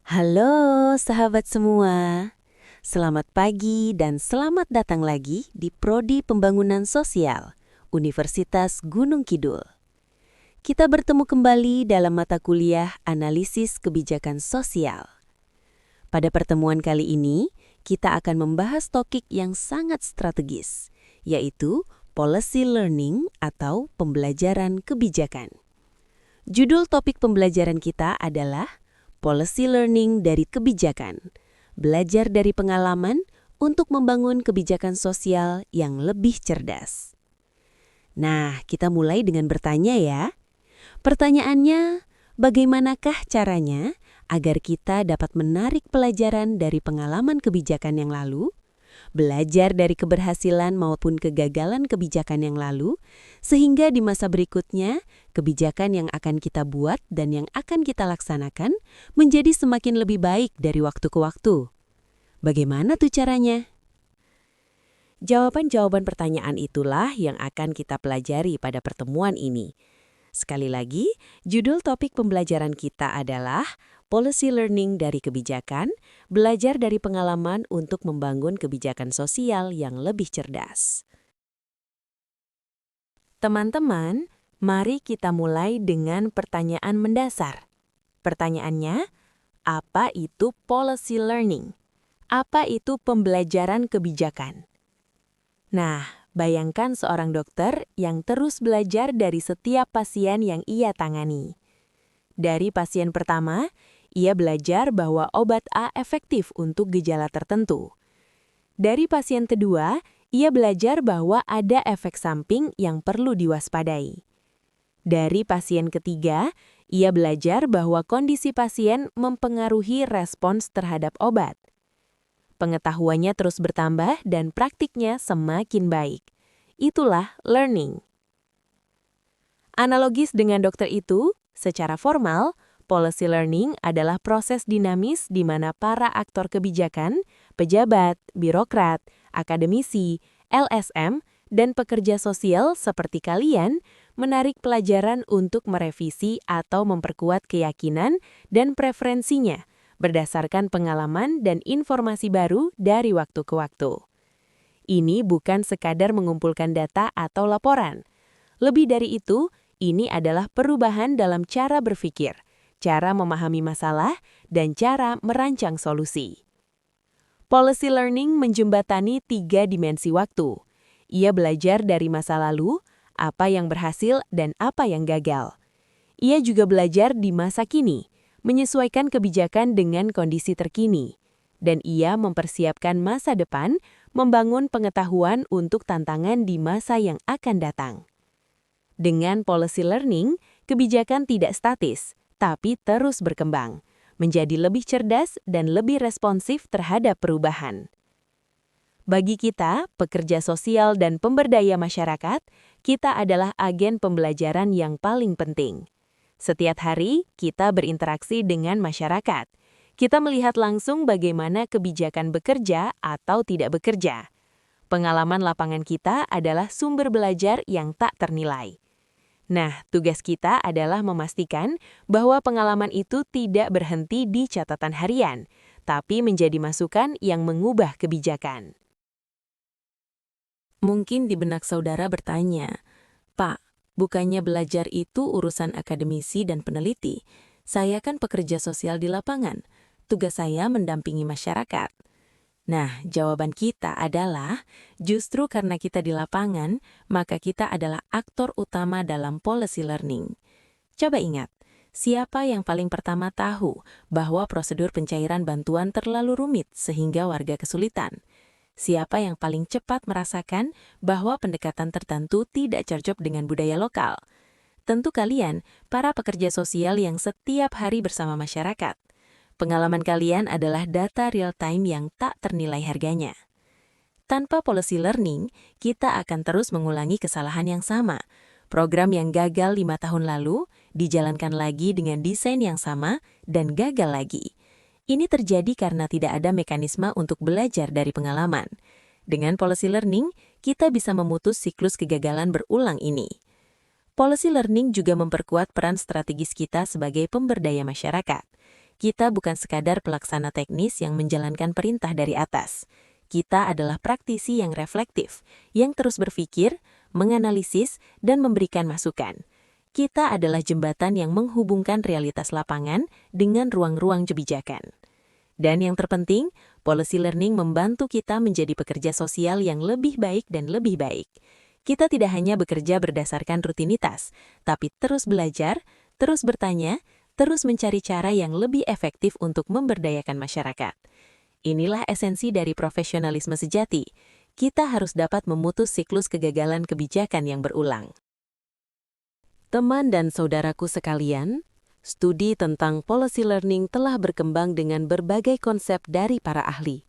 Halo sahabat semua, selamat pagi dan selamat datang lagi di Prodi Pembangunan Sosial, Universitas Gunung Kidul. Kita bertemu kembali dalam mata kuliah Analisis Kebijakan Sosial. Pada pertemuan kali ini, kita akan membahas topik yang sangat strategis, yaitu Policy Learning atau pembelajaran kebijakan. Judul topik pembelajaran kita adalah Policy Learning dari Kebijakan, belajar dari pengalaman untuk membangun kebijakan sosial yang lebih cerdas. Nah, kita mulai dengan bertanya ya. Pertanyaannya, bagaimanakah caranya agar kita dapat menarik pelajaran dari pengalaman kebijakan yang lalu, belajar dari keberhasilan maupun kegagalan kebijakan yang lalu, sehingga di masa berikutnya, kebijakan yang akan kita buat dan yang akan kita laksanakan menjadi semakin lebih baik dari waktu ke waktu. Bagaimana tuh caranya? Jawaban-jawaban pertanyaan itulah yang akan kita pelajari pada pertemuan ini. Sekali lagi, judul topik pembelajaran kita adalah Policy Learning dari Kebijakan, belajar dari pengalaman untuk membangun kebijakan sosial yang lebih cerdas. Teman-teman, mari kita mulai dengan pertanyaan mendasar. Pertanyaannya, apa itu policy learning? Apa itu pembelajaran kebijakan? Nah, bayangkan seorang dokter yang terus belajar dari setiap pasien yang ia tangani. Dari pasien pertama, ia belajar bahwa obat A efektif untuk gejala tertentu. Dari pasien kedua, ia belajar bahwa ada efek samping yang perlu diwaspadai. Dari pasien ketiga, ia belajar bahwa kondisi pasien mempengaruhi respons terhadap obat. Pengetahuannya terus bertambah dan praktiknya semakin baik. Itulah learning. Analogis dengan dokter itu, secara formal, policy learning adalah proses dinamis di mana para aktor kebijakan, pejabat, birokrat, akademisi, LSM, dan pekerja sosial seperti kalian menarik pelajaran untuk merevisi atau memperkuat keyakinan dan preferensinya berdasarkan pengalaman dan informasi baru dari waktu ke waktu. Ini bukan sekadar mengumpulkan data atau laporan. Lebih dari itu, ini adalah perubahan dalam cara berpikir, cara memahami masalah, dan cara merancang solusi. Policy learning menjembatani 3 dimensi waktu. Ia belajar dari masa lalu, apa yang berhasil dan apa yang gagal. Ia juga belajar di masa kini, menyesuaikan kebijakan dengan kondisi terkini. Dan ia mempersiapkan masa depan, membangun pengetahuan untuk tantangan di masa yang akan datang. Dengan policy learning, kebijakan tidak statis, tapi terus berkembang, menjadi lebih cerdas dan lebih responsif terhadap perubahan. Bagi kita, pekerja sosial dan pemberdaya masyarakat, kita adalah agen pembelajaran yang paling penting. Setiap hari, kita berinteraksi dengan masyarakat. Kita melihat langsung bagaimana kebijakan bekerja atau tidak bekerja. Pengalaman lapangan kita adalah sumber belajar yang tak ternilai. Nah, tugas kita adalah memastikan bahwa pengalaman itu tidak berhenti di catatan harian, tapi menjadi masukan yang mengubah kebijakan. Mungkin di benak saudara bertanya, "Pak, bukannya belajar itu urusan akademisi dan peneliti? Saya kan pekerja sosial di lapangan. Tugas saya mendampingi masyarakat." Nah, jawaban kita adalah, justru karena kita di lapangan, maka kita adalah aktor utama dalam policy learning. Coba ingat, siapa yang paling pertama tahu bahwa prosedur pencairan bantuan terlalu rumit sehingga warga kesulitan? Siapa yang paling cepat merasakan bahwa pendekatan tertentu tidak cocok dengan budaya lokal? Tentu kalian, para pekerja sosial yang setiap hari bersama masyarakat. Pengalaman kalian adalah data real-time yang tak ternilai harganya. Tanpa policy learning, kita akan terus mengulangi kesalahan yang sama. Program yang gagal 5 tahun lalu, dijalankan lagi dengan desain yang sama, dan gagal lagi. Ini terjadi karena tidak ada mekanisme untuk belajar dari pengalaman. Dengan policy learning, kita bisa memutus siklus kegagalan berulang ini. Policy learning juga memperkuat peran strategis kita sebagai pemberdaya masyarakat. Kita bukan sekadar pelaksana teknis yang menjalankan perintah dari atas. Kita adalah praktisi yang reflektif, yang terus berpikir, menganalisis, dan memberikan masukan. Kita adalah jembatan yang menghubungkan realitas lapangan dengan ruang-ruang kebijakan. Dan yang terpenting, policy learning membantu kita menjadi pekerja sosial yang lebih baik dan lebih baik. Kita tidak hanya bekerja berdasarkan rutinitas, tapi terus belajar, terus bertanya, terus mencari cara yang lebih efektif untuk memberdayakan masyarakat. Inilah esensi dari profesionalisme sejati. Kita harus dapat memutus siklus kegagalan kebijakan yang berulang. Teman dan saudaraku sekalian, studi tentang policy learning telah berkembang dengan berbagai konsep dari para ahli.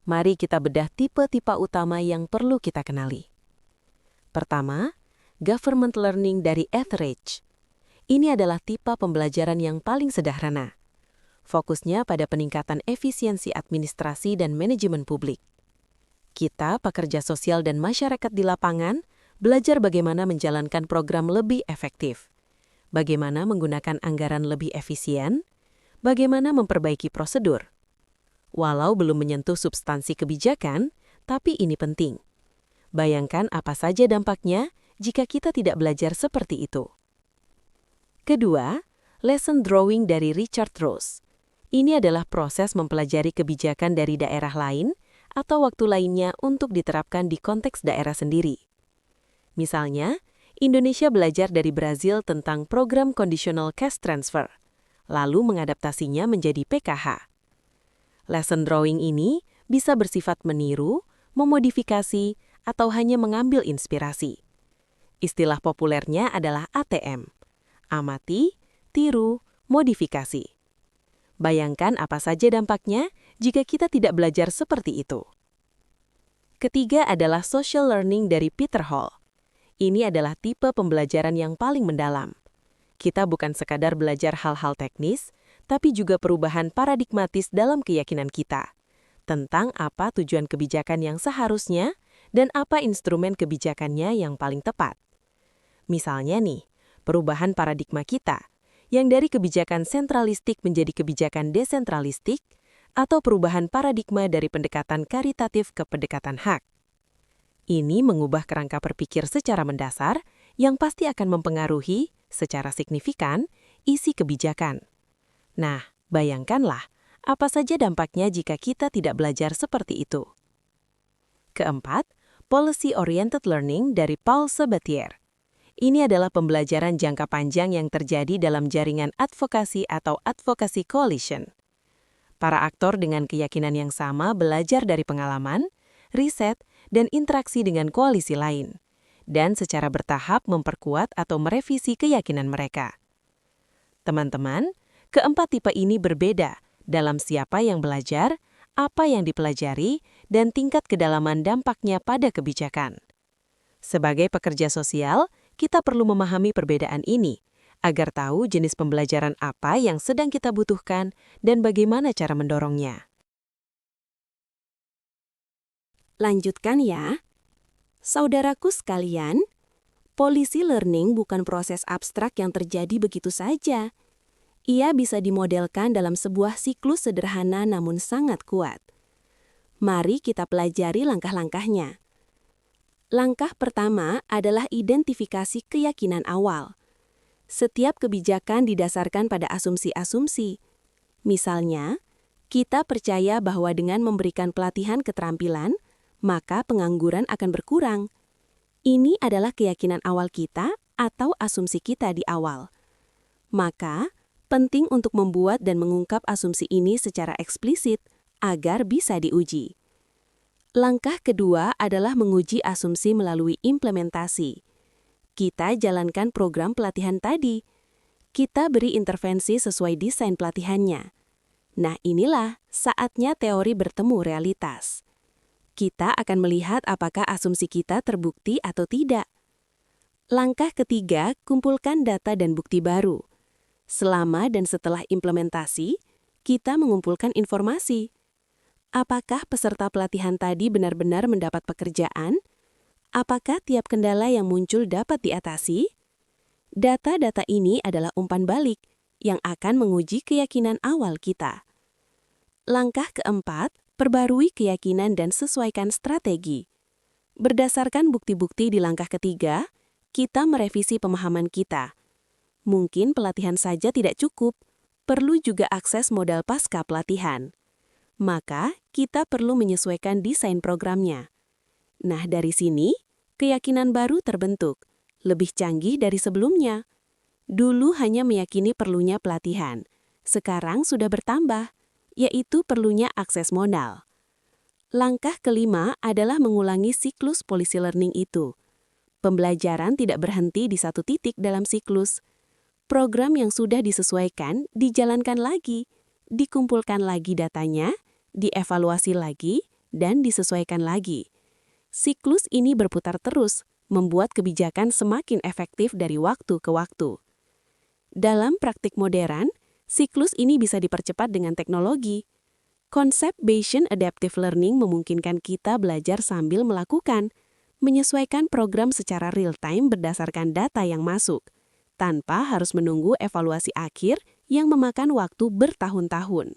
Mari kita bedah tipe-tipe utama yang perlu kita kenali. Pertama, government learning dari Etheridge. Ini adalah tipe pembelajaran yang paling sederhana. Fokusnya pada peningkatan efisiensi administrasi dan manajemen publik. Kita, pekerja sosial dan masyarakat di lapangan, belajar bagaimana menjalankan program lebih efektif, bagaimana menggunakan anggaran lebih efisien, bagaimana memperbaiki prosedur. Walau belum menyentuh substansi kebijakan, tapi ini penting. Bayangkan apa saja dampaknya jika kita tidak belajar seperti itu. Kedua, lesson drawing dari Richard Rose. Ini adalah proses mempelajari kebijakan dari daerah lain atau waktu lainnya untuk diterapkan di konteks daerah sendiri. Misalnya, Indonesia belajar dari Brazil tentang program Conditional Cash Transfer, lalu mengadaptasinya menjadi PKH. Lesson drawing ini bisa bersifat meniru, memodifikasi, atau hanya mengambil inspirasi. Istilah populernya adalah ATM, amati, tiru, modifikasi. Bayangkan apa saja dampaknya jika kita tidak belajar seperti itu. Ketiga adalah social learning dari Peter Hall. Ini adalah tipe pembelajaran yang paling mendalam. Kita bukan sekadar belajar hal-hal teknis, tapi juga perubahan paradigmatis dalam keyakinan kita, tentang apa tujuan kebijakan yang seharusnya dan apa instrumen kebijakannya yang paling tepat. Misalnya nih, perubahan paradigma kita, yang dari kebijakan sentralistik menjadi kebijakan desentralistik, atau perubahan paradigma dari pendekatan karitatif ke pendekatan hak. Ini mengubah kerangka berpikir secara mendasar yang pasti akan mempengaruhi, secara signifikan, isi kebijakan. Nah, bayangkanlah, apa saja dampaknya jika kita tidak belajar seperti itu. Keempat, policy-oriented learning dari Paul Sabatier. Ini adalah pembelajaran jangka panjang yang terjadi dalam jaringan advokasi atau advocacy coalition. Para aktor dengan keyakinan yang sama belajar dari pengalaman, riset, dan interaksi dengan koalisi lain, dan secara bertahap memperkuat atau merevisi keyakinan mereka. Teman-teman, keempat tipe ini berbeda dalam siapa yang belajar, apa yang dipelajari, dan tingkat kedalaman dampaknya pada kebijakan. Sebagai pekerja sosial, kita perlu memahami perbedaan ini, agar tahu jenis pembelajaran apa yang sedang kita butuhkan dan bagaimana cara mendorongnya. Lanjutkan ya. Saudaraku sekalian, policy learning bukan proses abstrak yang terjadi begitu saja. Ia bisa dimodelkan dalam sebuah siklus sederhana namun sangat kuat. Mari kita pelajari langkah-langkahnya. Langkah pertama adalah identifikasi keyakinan awal. Setiap kebijakan didasarkan pada asumsi-asumsi. Misalnya, kita percaya bahwa dengan memberikan pelatihan keterampilan, maka pengangguran akan berkurang. Ini adalah keyakinan awal kita atau asumsi kita di awal. Maka, penting untuk membuat dan mengungkap asumsi ini secara eksplisit agar bisa diuji. Langkah kedua adalah menguji asumsi melalui implementasi. Kita jalankan program pelatihan tadi. Kita beri intervensi sesuai desain pelatihannya. Nah, inilah saatnya teori bertemu realitas. Kita akan melihat apakah asumsi kita terbukti atau tidak. Langkah ketiga, kumpulkan data dan bukti baru. Selama dan setelah implementasi, kita mengumpulkan informasi. Apakah peserta pelatihan tadi benar-benar mendapat pekerjaan? Apakah tiap kendala yang muncul dapat diatasi? Data-data ini adalah umpan balik. yang akan menguji keyakinan awal kita. Langkah keempat, perbarui keyakinan dan sesuaikan strategi. Berdasarkan bukti-bukti di langkah ketiga, kita merevisi pemahaman kita. Mungkin pelatihan saja tidak cukup, perlu juga akses modal pasca pelatihan. Maka, kita perlu menyesuaikan desain programnya. Nah, dari sini, keyakinan baru terbentuk, lebih canggih dari sebelumnya. Dulu hanya meyakini perlunya pelatihan, sekarang sudah bertambah, yaitu perlunya akses modal. Langkah kelima adalah mengulangi siklus policy learning itu. Pembelajaran tidak berhenti di satu titik dalam siklus. Program yang sudah disesuaikan dijalankan lagi, dikumpulkan lagi datanya, dievaluasi lagi, dan disesuaikan lagi. Siklus ini berputar terus, membuat kebijakan semakin efektif dari waktu ke waktu. Dalam praktik modern, siklus ini bisa dipercepat dengan teknologi. Konsep Bayesian Adaptive Learning memungkinkan kita belajar sambil melakukan, menyesuaikan program secara real-time berdasarkan data yang masuk, tanpa harus menunggu evaluasi akhir yang memakan waktu bertahun-tahun.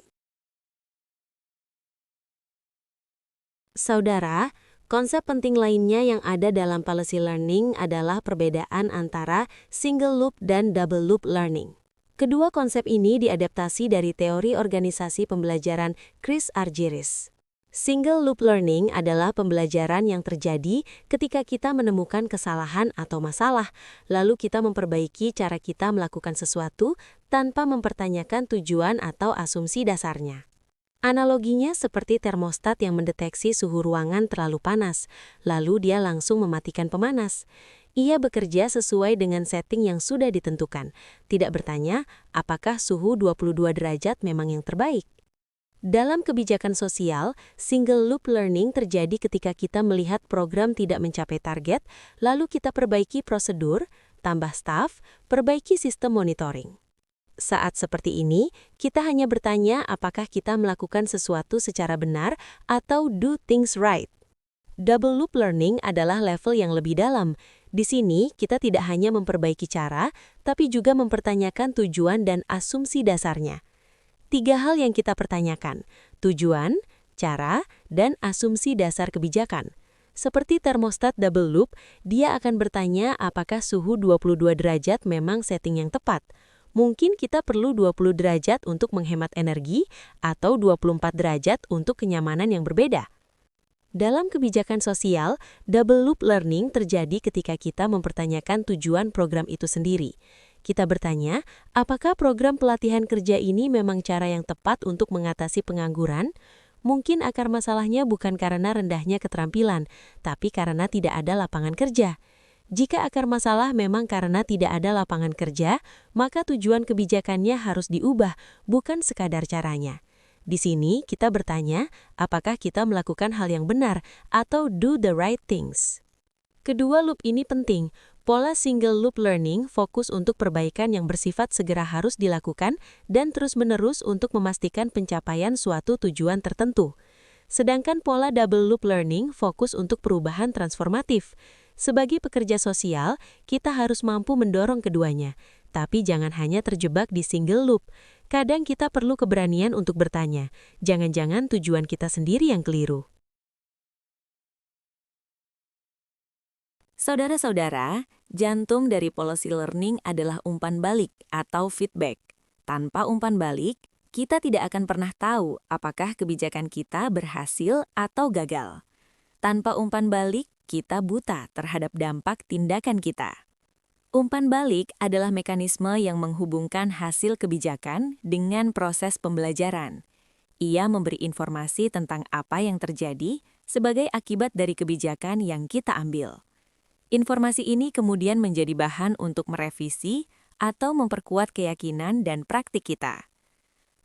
Saudara, konsep penting lainnya yang ada dalam policy learning adalah perbedaan antara single loop dan double loop learning. Kedua konsep ini diadaptasi dari teori organisasi pembelajaran Chris Argyris. Single loop learning adalah pembelajaran yang terjadi ketika kita menemukan kesalahan atau masalah, lalu kita memperbaiki cara kita melakukan sesuatu tanpa mempertanyakan tujuan atau asumsi dasarnya. Analoginya seperti termostat yang mendeteksi suhu ruangan terlalu panas, lalu dia langsung mematikan pemanas. Ia bekerja sesuai dengan setting yang sudah ditentukan, tidak bertanya apakah suhu 22 derajat memang yang terbaik. Dalam kebijakan sosial, single loop learning terjadi ketika kita melihat program tidak mencapai target, lalu kita perbaiki prosedur, tambah staf, perbaiki sistem monitoring. Saat seperti ini, kita hanya bertanya apakah kita melakukan sesuatu secara benar atau do things right. Double loop learning adalah level yang lebih dalam. Di sini, kita tidak hanya memperbaiki cara, tapi juga mempertanyakan tujuan dan asumsi dasarnya. 3 hal yang kita pertanyakan: tujuan, cara, dan asumsi dasar kebijakan. Seperti termostat double loop, dia akan bertanya apakah suhu 22 derajat memang setting yang tepat. Mungkin kita perlu 20 derajat untuk menghemat energi atau 24 derajat untuk kenyamanan yang berbeda. Dalam kebijakan sosial, double loop learning terjadi ketika kita mempertanyakan tujuan program itu sendiri. Kita bertanya, apakah program pelatihan kerja ini memang cara yang tepat untuk mengatasi pengangguran? Mungkin akar masalahnya bukan karena rendahnya keterampilan, tapi karena tidak ada lapangan kerja. Jika akar masalah memang karena tidak ada lapangan kerja, maka tujuan kebijakannya harus diubah, bukan sekadar caranya. Di sini kita bertanya, apakah kita melakukan hal yang benar atau do the right things. Kedua loop ini penting. Pola single loop learning fokus untuk perbaikan yang bersifat segera harus dilakukan dan terus-menerus untuk memastikan pencapaian suatu tujuan tertentu. Sedangkan pola double loop learning fokus untuk perubahan transformatif. Sebagai pekerja sosial, kita harus mampu mendorong keduanya, tapi jangan hanya terjebak di single loop. Kadang kita perlu keberanian untuk bertanya, jangan-jangan tujuan kita sendiri yang keliru. Saudara-saudara, jantung dari policy learning adalah umpan balik atau feedback. Tanpa umpan balik, kita tidak akan pernah tahu apakah kebijakan kita berhasil atau gagal. Tanpa umpan balik, kita buta terhadap dampak tindakan kita. Umpan balik adalah mekanisme yang menghubungkan hasil kebijakan dengan proses pembelajaran. Ia memberi informasi tentang apa yang terjadi sebagai akibat dari kebijakan yang kita ambil. Informasi ini kemudian menjadi bahan untuk merevisi atau memperkuat keyakinan dan praktik kita.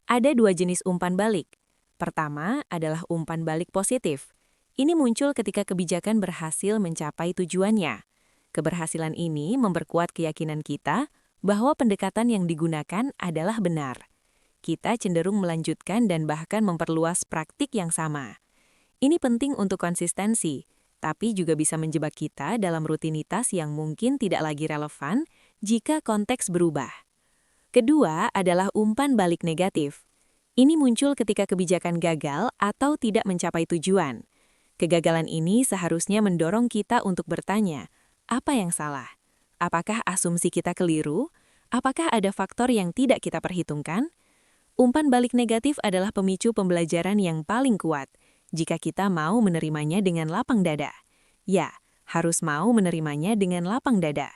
Ada 2 jenis umpan balik. Pertama adalah umpan balik positif. Ini muncul ketika kebijakan berhasil mencapai tujuannya. Keberhasilan ini memperkuat keyakinan kita bahwa pendekatan yang digunakan adalah benar. Kita cenderung melanjutkan dan bahkan memperluas praktik yang sama. Ini penting untuk konsistensi, tapi juga bisa menjebak kita dalam rutinitas yang mungkin tidak lagi relevan jika konteks berubah. Kedua adalah umpan balik negatif. Ini muncul ketika kebijakan gagal atau tidak mencapai tujuan. Kegagalan ini seharusnya mendorong kita untuk bertanya, apa yang salah? Apakah asumsi kita keliru? Apakah ada faktor yang tidak kita perhitungkan? Umpan balik negatif adalah pemicu pembelajaran yang paling kuat jika kita mau menerimanya dengan lapang dada. Ya, harus mau menerimanya dengan lapang dada.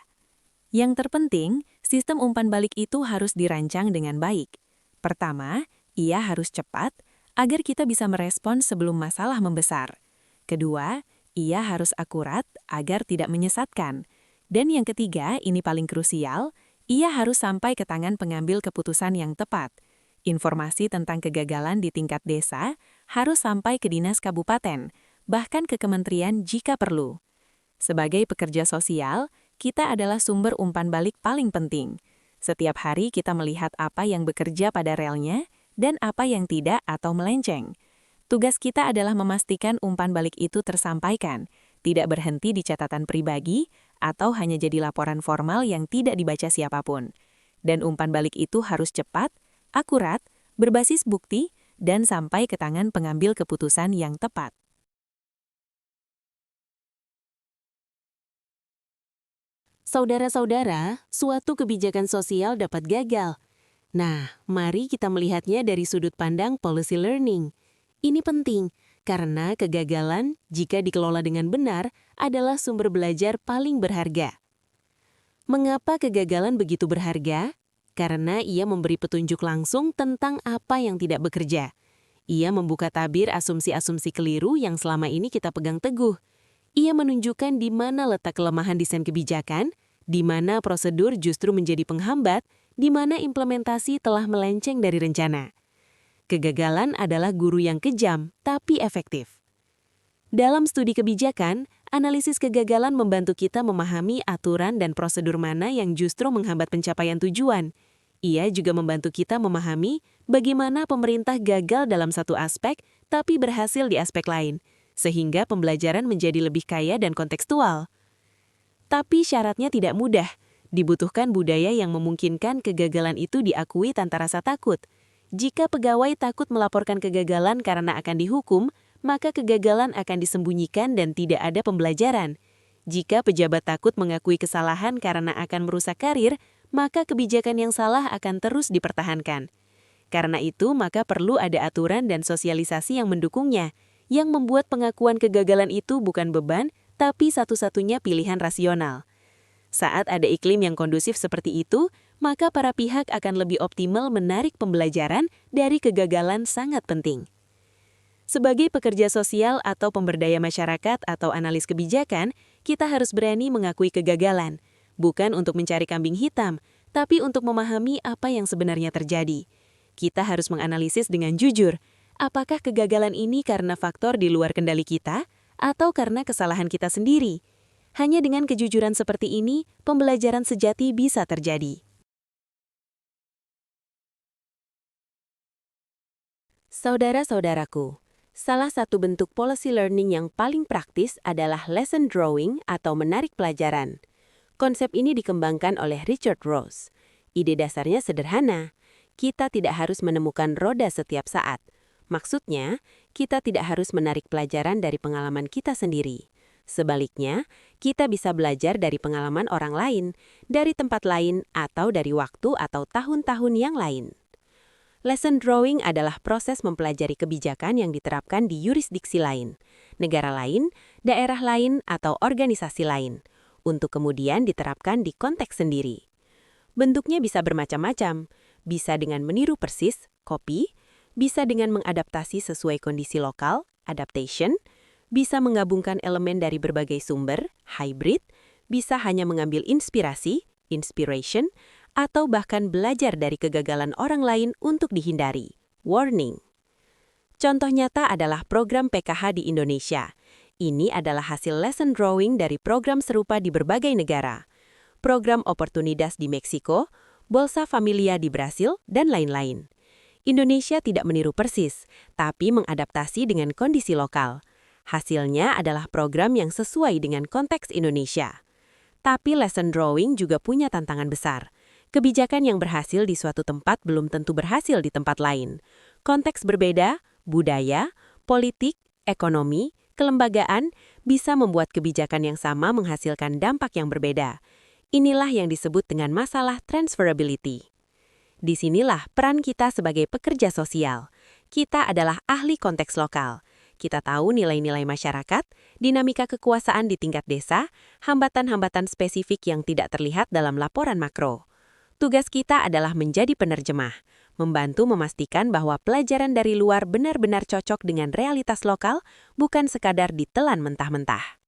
Yang terpenting, sistem umpan balik itu harus dirancang dengan baik. Pertama, ia harus cepat agar kita bisa merespons sebelum masalah membesar. Kedua, ia harus akurat agar tidak menyesatkan. Dan yang ketiga, ini paling krusial, ia harus sampai ke tangan pengambil keputusan yang tepat. Informasi tentang kegagalan di tingkat desa harus sampai ke dinas kabupaten, bahkan ke kementerian jika perlu. Sebagai pekerja sosial, kita adalah sumber umpan balik paling penting. Setiap hari kita melihat apa yang bekerja pada relnya dan apa yang tidak atau melenceng. Tugas kita adalah memastikan umpan balik itu tersampaikan, tidak berhenti di catatan pribadi, atau hanya jadi laporan formal yang tidak dibaca siapapun. Dan umpan balik itu harus cepat, akurat, berbasis bukti, dan sampai ke tangan pengambil keputusan yang tepat. Saudara-saudara, suatu kebijakan sosial dapat gagal. Nah, mari kita melihatnya dari sudut pandang policy learning. Ini penting, karena kegagalan, jika dikelola dengan benar, adalah sumber belajar paling berharga. Mengapa kegagalan begitu berharga? Karena ia memberi petunjuk langsung tentang apa yang tidak bekerja. Ia membuka tabir asumsi-asumsi keliru yang selama ini kita pegang teguh. Ia menunjukkan di mana letak kelemahan desain kebijakan, di mana prosedur justru menjadi penghambat, di mana implementasi telah melenceng dari rencana. Kegagalan adalah guru yang kejam, tapi efektif. Dalam studi kebijakan, analisis kegagalan membantu kita memahami aturan dan prosedur mana yang justru menghambat pencapaian tujuan. Ia juga membantu kita memahami bagaimana pemerintah gagal dalam satu aspek, tapi berhasil di aspek lain, sehingga pembelajaran menjadi lebih kaya dan kontekstual. Tapi syaratnya tidak mudah. Dibutuhkan budaya yang memungkinkan kegagalan itu diakui tanpa rasa takut. Jika pegawai takut melaporkan kegagalan karena akan dihukum, maka kegagalan akan disembunyikan dan tidak ada pembelajaran. Jika pejabat takut mengakui kesalahan karena akan merusak karir, maka kebijakan yang salah akan terus dipertahankan. Karena itu, maka perlu ada aturan dan sosialisasi yang mendukungnya, yang membuat pengakuan kegagalan itu bukan beban, tapi satu-satunya pilihan rasional. Saat ada iklim yang kondusif seperti itu, maka para pihak akan lebih optimal menarik pembelajaran dari kegagalan sangat penting. Sebagai pekerja sosial atau pemberdaya masyarakat atau analis kebijakan, kita harus berani mengakui kegagalan, bukan untuk mencari kambing hitam, tapi untuk memahami apa yang sebenarnya terjadi. Kita harus menganalisis dengan jujur, apakah kegagalan ini karena faktor di luar kendali kita, atau karena kesalahan kita sendiri. Hanya dengan kejujuran seperti ini, pembelajaran sejati bisa terjadi. Saudara-saudaraku, salah satu bentuk policy learning yang paling praktis adalah lesson drawing atau menarik pelajaran. Konsep ini dikembangkan oleh Richard Ross. Ide dasarnya sederhana. Kita tidak harus menemukan roda setiap saat. Maksudnya, kita tidak harus menarik pelajaran dari pengalaman kita sendiri. Sebaliknya, kita bisa belajar dari pengalaman orang lain, dari tempat lain, atau dari waktu atau tahun-tahun yang lain. Lesson drawing adalah proses mempelajari kebijakan yang diterapkan di yurisdiksi lain, negara lain, daerah lain, atau organisasi lain, untuk kemudian diterapkan di konteks sendiri. Bentuknya bisa bermacam-macam, bisa dengan meniru persis, copy, bisa dengan mengadaptasi sesuai kondisi lokal, adaptation, bisa menggabungkan elemen dari berbagai sumber, hybrid, bisa hanya mengambil inspirasi, inspiration, atau bahkan belajar dari kegagalan orang lain untuk dihindari, warning. Contoh nyata adalah program PKH di Indonesia. Ini adalah hasil lesson drawing dari program serupa di berbagai negara. Program Oportunidades di Meksiko, Bolsa Familia di Brasil, dan lain-lain. Indonesia tidak meniru persis, tapi mengadaptasi dengan kondisi lokal. Hasilnya adalah program yang sesuai dengan konteks Indonesia. Tapi lesson drawing juga punya tantangan besar, Kebijakan yang berhasil di suatu tempat belum tentu berhasil di tempat lain. Konteks berbeda, budaya, politik, ekonomi, kelembagaan bisa membuat kebijakan yang sama menghasilkan dampak yang berbeda. Inilah yang disebut dengan masalah transferability. Disinilah peran kita sebagai pekerja sosial. Kita adalah ahli konteks lokal. Kita tahu nilai-nilai masyarakat, dinamika kekuasaan di tingkat desa, hambatan-hambatan spesifik yang tidak terlihat dalam laporan makro. Tugas kita adalah menjadi penerjemah, membantu memastikan bahwa pelajaran dari luar benar-benar cocok dengan realitas lokal, bukan sekadar ditelan mentah-mentah.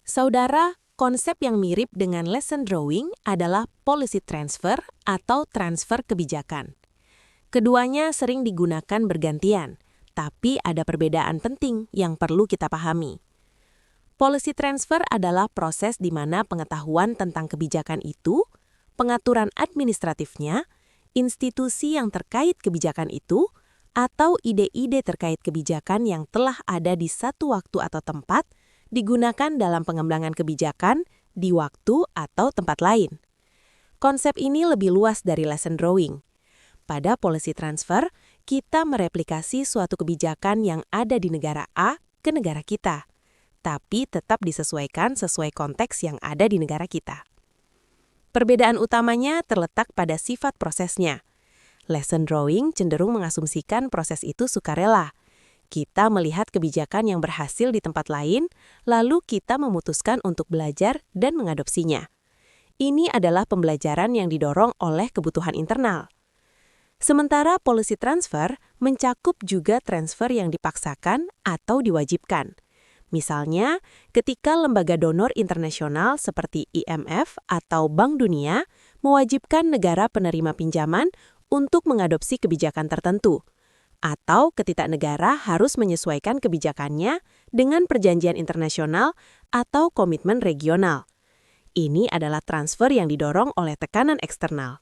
Saudara, konsep yang mirip dengan lesson drawing adalah policy transfer atau transfer kebijakan. Keduanya sering digunakan bergantian, tapi ada perbedaan penting yang perlu kita pahami. Policy transfer adalah proses di mana pengetahuan tentang kebijakan itu, pengaturan administratifnya, institusi yang terkait kebijakan itu, atau ide-ide terkait kebijakan yang telah ada di satu waktu atau tempat, digunakan dalam pengembangan kebijakan di waktu atau tempat lain. Konsep ini lebih luas dari lesson drawing. Pada policy transfer, kita mereplikasi suatu kebijakan yang ada di negara A ke negara kita, tapi tetap disesuaikan sesuai konteks yang ada di negara kita. Perbedaan utamanya terletak pada sifat prosesnya. Lesson drawing cenderung mengasumsikan proses itu sukarela. Kita melihat kebijakan yang berhasil di tempat lain, lalu kita memutuskan untuk belajar dan mengadopsinya. Ini adalah pembelajaran yang didorong oleh kebutuhan internal. Sementara policy transfer mencakup juga transfer yang dipaksakan atau diwajibkan. Misalnya, ketika lembaga donor internasional seperti IMF atau Bank Dunia mewajibkan negara penerima pinjaman untuk mengadopsi kebijakan tertentu, atau ketika negara harus menyesuaikan kebijakannya dengan perjanjian internasional atau komitmen regional. Ini adalah transfer yang didorong oleh tekanan eksternal.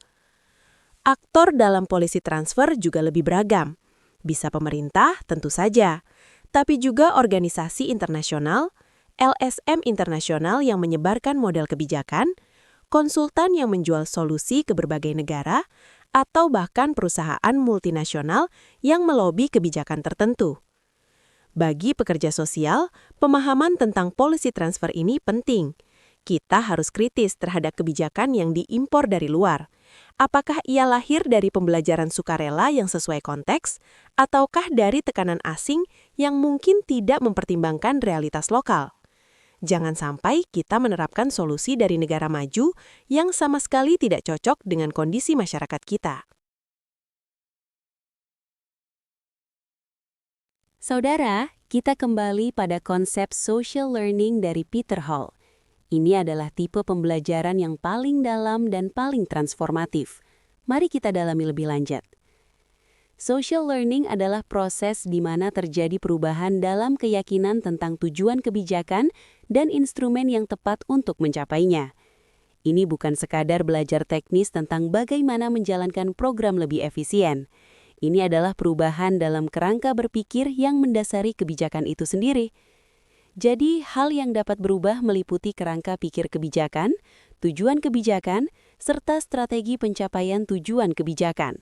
Aktor dalam policy transfer juga lebih beragam. Bisa pemerintah, tentu saja, tapi juga organisasi internasional, LSM internasional yang menyebarkan model kebijakan, konsultan yang menjual solusi ke berbagai negara, atau bahkan perusahaan multinasional yang melobi kebijakan tertentu. Bagi pekerja sosial, pemahaman tentang policy transfer ini penting. Kita harus kritis terhadap kebijakan yang diimpor dari luar. Apakah ia lahir dari pembelajaran sukarela yang sesuai konteks, ataukah dari tekanan asing yang mungkin tidak mempertimbangkan realitas lokal? Jangan sampai kita menerapkan solusi dari negara maju yang sama sekali tidak cocok dengan kondisi masyarakat kita. Saudara, kita kembali pada konsep social learning dari Peter Hall. Ini adalah tipe pembelajaran yang paling dalam dan paling transformatif. Mari kita dalami lebih lanjut. Social learning adalah proses di mana terjadi perubahan dalam keyakinan tentang tujuan kebijakan dan instrumen yang tepat untuk mencapainya. Ini bukan sekadar belajar teknis tentang bagaimana menjalankan program lebih efisien. Ini adalah perubahan dalam kerangka berpikir yang mendasari kebijakan itu sendiri. Jadi, hal yang dapat berubah meliputi kerangka pikir kebijakan, tujuan kebijakan, serta strategi pencapaian tujuan kebijakan.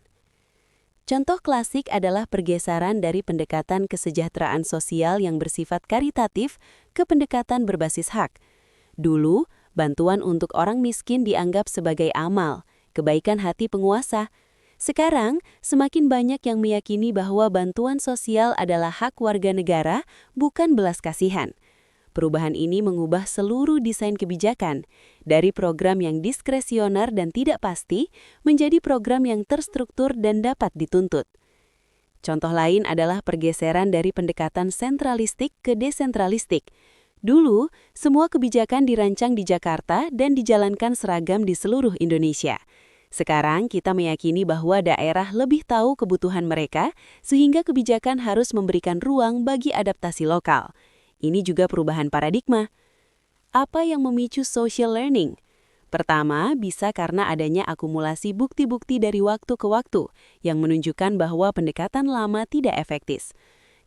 Contoh klasik adalah pergeseran dari pendekatan kesejahteraan sosial yang bersifat karitatif ke pendekatan berbasis hak. Dulu, bantuan untuk orang miskin dianggap sebagai amal, kebaikan hati penguasa. Sekarang, semakin banyak yang meyakini bahwa bantuan sosial adalah hak warga negara, bukan belas kasihan. Perubahan ini mengubah seluruh desain kebijakan, dari program yang diskresioner dan tidak pasti, menjadi program yang terstruktur dan dapat dituntut. Contoh lain adalah pergeseran dari pendekatan sentralistik ke desentralistik. Dulu, semua kebijakan dirancang di Jakarta dan dijalankan seragam di seluruh Indonesia. Sekarang kita meyakini bahwa daerah lebih tahu kebutuhan mereka, sehingga kebijakan harus memberikan ruang bagi adaptasi lokal. Ini juga perubahan paradigma. Apa yang memicu social learning? Pertama, bisa karena adanya akumulasi bukti-bukti dari waktu ke waktu yang menunjukkan bahwa pendekatan lama tidak efektif.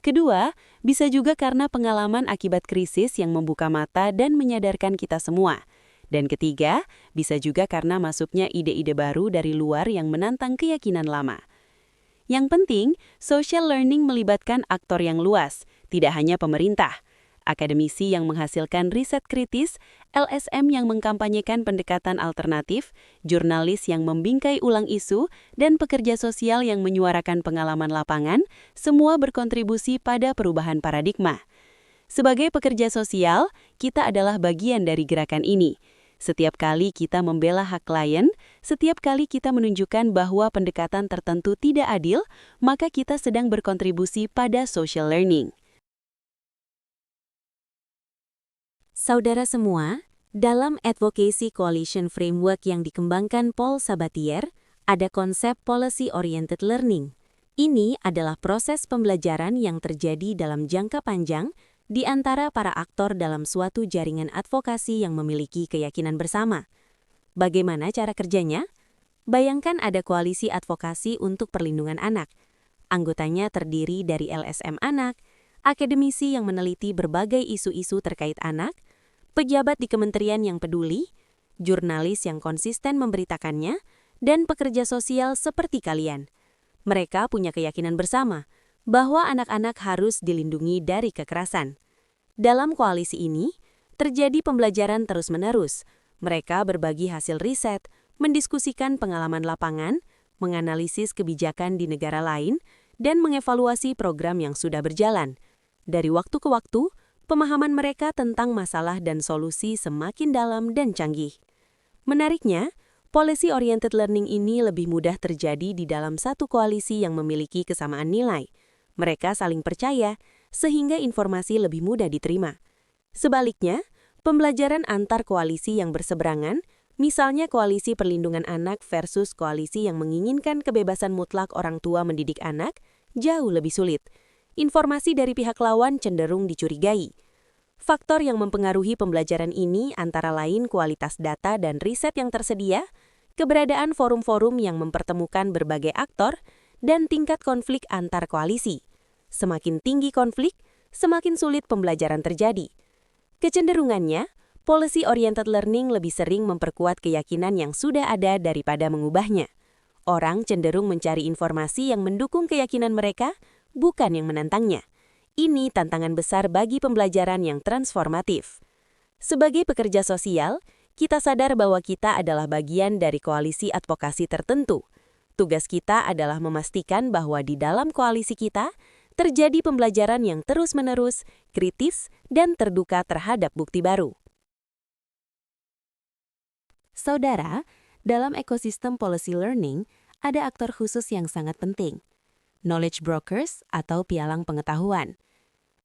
Kedua, bisa juga karena pengalaman akibat krisis yang membuka mata dan menyadarkan kita semua. Dan ketiga, bisa juga karena masuknya ide-ide baru dari luar yang menantang keyakinan lama. Yang penting, social learning melibatkan aktor yang luas, tidak hanya pemerintah. Akademisi yang menghasilkan riset kritis, LSM yang mengkampanyekan pendekatan alternatif, jurnalis yang membingkai ulang isu, dan pekerja sosial yang menyuarakan pengalaman lapangan, semua berkontribusi pada perubahan paradigma. Sebagai pekerja sosial, kita adalah bagian dari gerakan ini. Setiap kali kita membela hak klien, setiap kali kita menunjukkan bahwa pendekatan tertentu tidak adil, maka kita sedang berkontribusi pada social learning. Saudara semua, dalam Advocacy Coalition Framework yang dikembangkan Paul Sabatier, ada konsep policy-oriented learning. Ini adalah proses pembelajaran yang terjadi dalam jangka panjang di antara para aktor dalam suatu jaringan advokasi yang memiliki keyakinan bersama. Bagaimana cara kerjanya? Bayangkan ada koalisi advokasi untuk perlindungan anak. Anggotanya terdiri dari LSM anak, akademisi yang meneliti berbagai isu-isu terkait anak, pejabat di kementerian yang peduli, jurnalis yang konsisten memberitakannya, dan pekerja sosial seperti kalian. Mereka punya keyakinan bersama bahwa anak-anak harus dilindungi dari kekerasan. Dalam koalisi ini, terjadi pembelajaran terus-menerus. Mereka berbagi hasil riset, mendiskusikan pengalaman lapangan, menganalisis kebijakan di negara lain, dan mengevaluasi program yang sudah berjalan. Dari waktu ke waktu, pemahaman mereka tentang masalah dan solusi semakin dalam dan canggih. Menariknya, policy-oriented learning ini lebih mudah terjadi di dalam satu koalisi yang memiliki kesamaan nilai. Mereka saling percaya, sehingga informasi lebih mudah diterima. Sebaliknya, pembelajaran antar koalisi yang berseberangan, misalnya koalisi perlindungan anak versus koalisi yang menginginkan kebebasan mutlak orang tua mendidik anak, jauh lebih sulit. Informasi dari pihak lawan cenderung dicurigai. Faktor yang mempengaruhi pembelajaran ini antara lain kualitas data dan riset yang tersedia, keberadaan forum-forum yang mempertemukan berbagai aktor, dan tingkat konflik antar koalisi. Semakin tinggi konflik, semakin sulit pembelajaran terjadi. Kecenderungannya, policy-oriented learning lebih sering memperkuat keyakinan yang sudah ada daripada mengubahnya. Orang cenderung mencari informasi yang mendukung keyakinan mereka, bukan yang menantangnya. Ini tantangan besar bagi pembelajaran yang transformatif. Sebagai pekerja sosial, kita sadar bahwa kita adalah bagian dari koalisi advokasi tertentu. Tugas kita adalah memastikan bahwa di dalam koalisi kita, terjadi pembelajaran yang terus-menerus, kritis, dan terbuka terhadap bukti baru. Saudara, dalam ekosistem policy learning, ada aktor khusus yang sangat penting. Knowledge brokers atau pialang pengetahuan.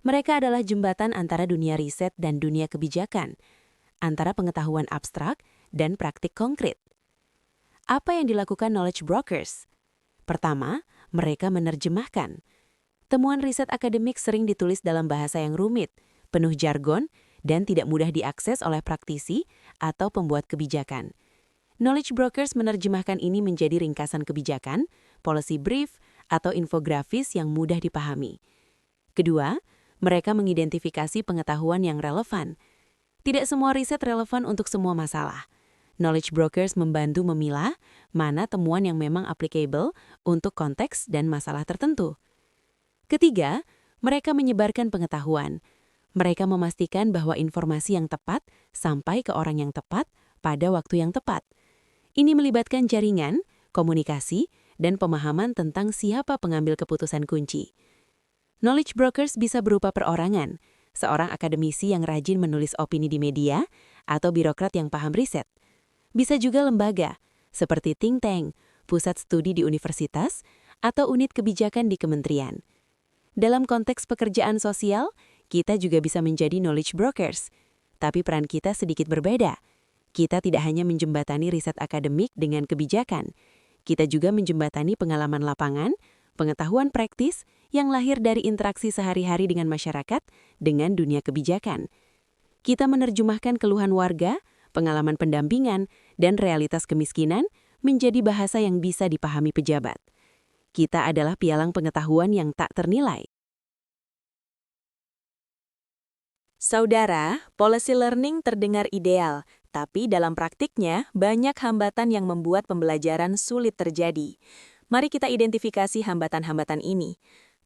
Mereka adalah jembatan antara dunia riset dan dunia kebijakan, antara pengetahuan abstrak dan praktik konkret. Apa yang dilakukan knowledge brokers? Pertama, mereka menerjemahkan. Temuan riset akademik sering ditulis dalam bahasa yang rumit, penuh jargon, dan tidak mudah diakses oleh praktisi atau pembuat kebijakan. Knowledge brokers menerjemahkan ini menjadi ringkasan kebijakan, policy brief, atau infografis yang mudah dipahami. Kedua, mereka mengidentifikasi pengetahuan yang relevan. Tidak semua riset relevan untuk semua masalah. Knowledge brokers membantu memilah mana temuan yang memang applicable untuk konteks dan masalah tertentu. Ketiga, mereka menyebarkan pengetahuan. Mereka memastikan bahwa informasi yang tepat sampai ke orang yang tepat pada waktu yang tepat. Ini melibatkan jaringan, komunikasi, dan pemahaman tentang siapa pengambil keputusan kunci. Knowledge brokers bisa berupa perorangan, seorang akademisi yang rajin menulis opini di media, atau birokrat yang paham riset. Bisa juga lembaga, seperti think tank, pusat studi di universitas, atau unit kebijakan di kementerian. Dalam konteks pekerjaan sosial, kita juga bisa menjadi knowledge brokers. Tapi peran kita sedikit berbeda. Kita tidak hanya menjembatani riset akademik dengan kebijakan. Kita juga menjembatani pengalaman lapangan, pengetahuan praktis yang lahir dari interaksi sehari-hari dengan masyarakat dengan dunia kebijakan. Kita menerjemahkan keluhan warga, pengalaman pendampingan, dan realitas kemiskinan menjadi bahasa yang bisa dipahami pejabat. Kita adalah pialang pengetahuan yang tak ternilai. Saudara, policy learning terdengar ideal, Tapi dalam praktiknya, banyak hambatan yang membuat pembelajaran sulit terjadi. Mari kita identifikasi hambatan-hambatan ini.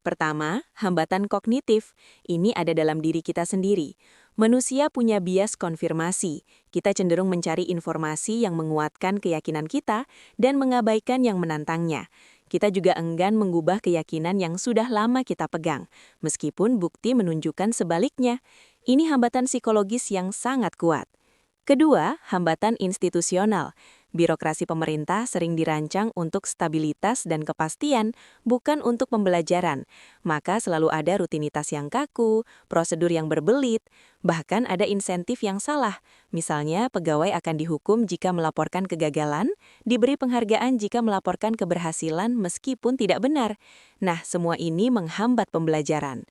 Pertama, hambatan kognitif. Ini ada dalam diri kita sendiri. Manusia punya bias konfirmasi. Kita cenderung mencari informasi yang menguatkan keyakinan kita dan mengabaikan yang menantangnya. Kita juga enggan mengubah keyakinan yang sudah lama kita pegang, meskipun bukti menunjukkan sebaliknya. Ini hambatan psikologis yang sangat kuat. Kedua, hambatan institusional. Birokrasi pemerintah sering dirancang untuk stabilitas dan kepastian, bukan untuk pembelajaran. Maka selalu ada rutinitas yang kaku, prosedur yang berbelit, bahkan ada insentif yang salah. Misalnya, pegawai akan dihukum jika melaporkan kegagalan, diberi penghargaan jika melaporkan keberhasilan meskipun tidak benar. Nah, semua ini menghambat pembelajaran.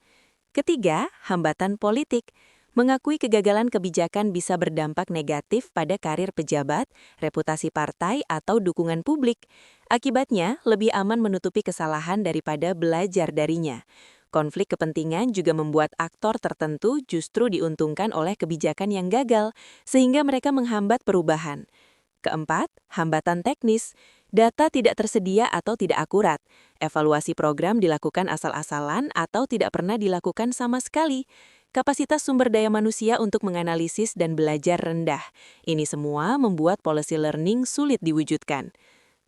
Ketiga, hambatan politik. Mengakui kegagalan kebijakan bisa berdampak negatif pada karir pejabat, reputasi partai, atau dukungan publik. Akibatnya, lebih aman menutupi kesalahan daripada belajar darinya. Konflik kepentingan juga membuat aktor tertentu justru diuntungkan oleh kebijakan yang gagal, sehingga mereka menghambat perubahan. Keempat, hambatan teknis. Data tidak tersedia atau tidak akurat. Evaluasi program dilakukan asal-asalan atau tidak pernah dilakukan sama sekali. Kapasitas sumber daya manusia untuk menganalisis dan belajar rendah. Ini semua membuat policy learning sulit diwujudkan.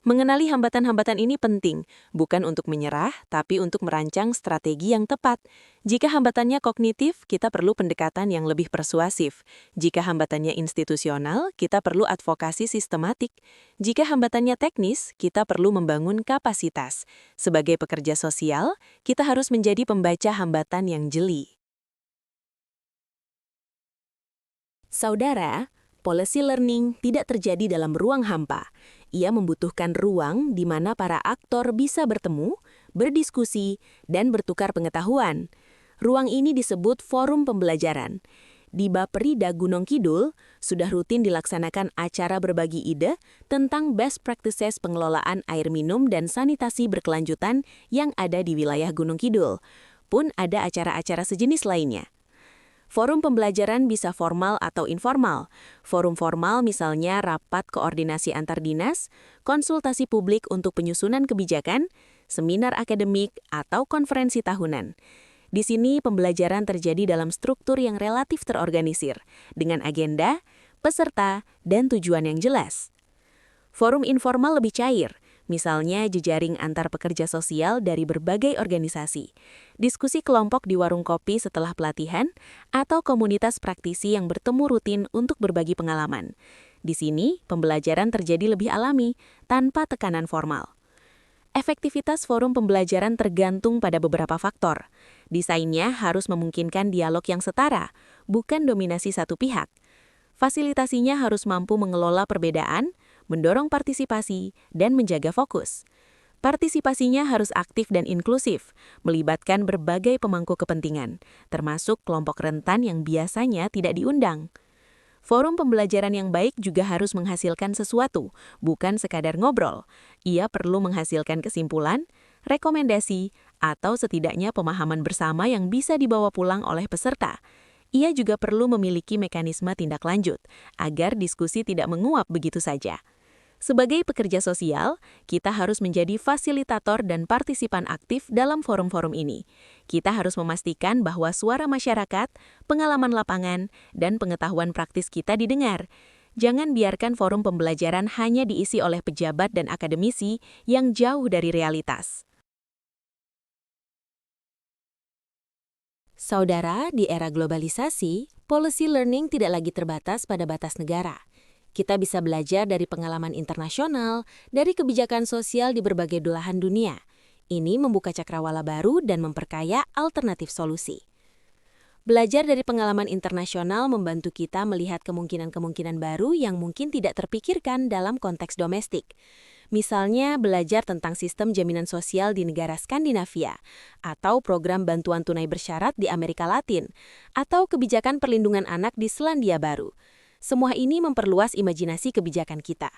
Mengenali hambatan-hambatan ini penting, bukan untuk menyerah, tapi untuk merancang strategi yang tepat. Jika hambatannya kognitif, kita perlu pendekatan yang lebih persuasif. Jika hambatannya institusional, kita perlu advokasi sistematik. Jika hambatannya teknis, kita perlu membangun kapasitas. Sebagai pekerja sosial, kita harus menjadi pembaca hambatan yang jeli. Saudara, policy learning tidak terjadi dalam ruang hampa. Ia membutuhkan ruang di mana para aktor bisa bertemu, berdiskusi, dan bertukar pengetahuan. Ruang ini disebut forum pembelajaran. Di Baperida Gunung Kidul, sudah rutin dilaksanakan acara berbagi ide tentang best practices pengelolaan air minum dan sanitasi berkelanjutan yang ada di wilayah Gunung Kidul. Pun ada acara-acara sejenis lainnya. Forum pembelajaran bisa formal atau informal. Forum formal misalnya rapat koordinasi antar dinas, konsultasi publik untuk penyusunan kebijakan, seminar akademik, atau konferensi tahunan. Di sini pembelajaran terjadi dalam struktur yang relatif terorganisir, dengan agenda, peserta, dan tujuan yang jelas. Forum informal lebih cair, misalnya jejaring antar pekerja sosial dari berbagai organisasi, diskusi kelompok di warung kopi setelah pelatihan, atau komunitas praktisi yang bertemu rutin untuk berbagi pengalaman. Di sini, pembelajaran terjadi lebih alami, tanpa tekanan formal. Efektivitas forum pembelajaran tergantung pada beberapa faktor. Desainnya harus memungkinkan dialog yang setara, bukan dominasi satu pihak. Fasilitasinya harus mampu mengelola perbedaan, mendorong partisipasi, dan menjaga fokus. Partisipasinya harus aktif dan inklusif, melibatkan berbagai pemangku kepentingan, termasuk kelompok rentan yang biasanya tidak diundang. Forum pembelajaran yang baik juga harus menghasilkan sesuatu, bukan sekadar ngobrol. Ia perlu menghasilkan kesimpulan, rekomendasi, atau setidaknya pemahaman bersama yang bisa dibawa pulang oleh peserta. Ia juga perlu memiliki mekanisme tindak lanjut, agar diskusi tidak menguap begitu saja. Sebagai pekerja sosial, kita harus menjadi fasilitator dan partisipan aktif dalam forum-forum ini. Kita harus memastikan bahwa suara masyarakat, pengalaman lapangan, dan pengetahuan praktis kita didengar. Jangan biarkan forum pembelajaran hanya diisi oleh pejabat dan akademisi yang jauh dari realitas. Saudara, di era globalisasi, policy learning tidak lagi terbatas pada batas negara. Kita bisa belajar dari pengalaman internasional, dari kebijakan sosial di berbagai belahan dunia. Ini membuka cakrawala baru dan memperkaya alternatif solusi. Belajar dari pengalaman internasional membantu kita melihat kemungkinan-kemungkinan baru yang mungkin tidak terpikirkan dalam konteks domestik. Misalnya, belajar tentang sistem jaminan sosial di negara Skandinavia, atau program bantuan tunai bersyarat di Amerika Latin, atau kebijakan perlindungan anak di Selandia Baru. Semua ini memperluas imajinasi kebijakan kita.